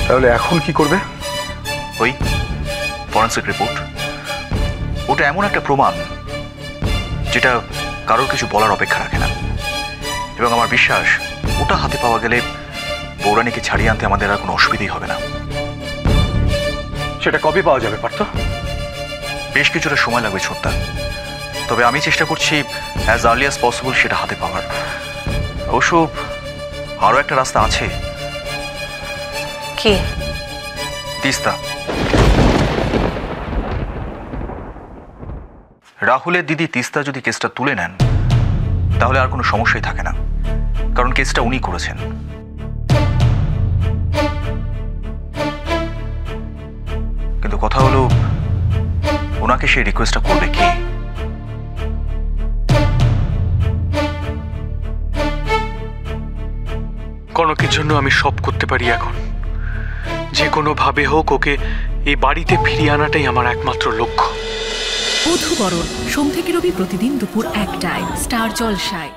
তাহলে এখন কি করবে? ওই ফরেন্সিক রিপোর্ট, ওটা এমন একটা প্রমাণ যেটা কারোর কিছু বলার অপেক্ষা রাখে না, এবং আমার বিশ্বাস ওটা হাতে পাওয়া গেলে বৌরানীকে ছাড়িয়ে আনতে আমাদের আর কোনো অসুবিধাই হবে না। সেটা কবে পাওয়া যাবে পার্থ? বেশ কিছুটা সময় লাগবে ছোট্টা, তবে আমি চেষ্টা করছি অ্যাজ আর্লি অ্যাজ পসিবল সেটা হাতে পাওয়ার। অবশ্য আরও একটা রাস্তা আছে। কি? তিস্তা। রাহুলের দিদি তিস্তা যদি কেসটা তুলে নেন তাহলে আর কোনো সমস্যাই থাকে না, কারণ কেসটা উনি করেছেন। কিন্তু কথা হলো ওনাকে সেই রিকোয়েস্টটা করবে কে? কনকের জন্য আমি সব করতে পারি এখন। যে কোনো ভাবে হোক ওকে এই বাড়িতে ফিরিয়ে আনাটাই আমার একমাত্র লক্ষ্য। বধূবরণ সোম থেকে রবি প্রতিদিন দুপুর 1টায় স্টার জলসায়।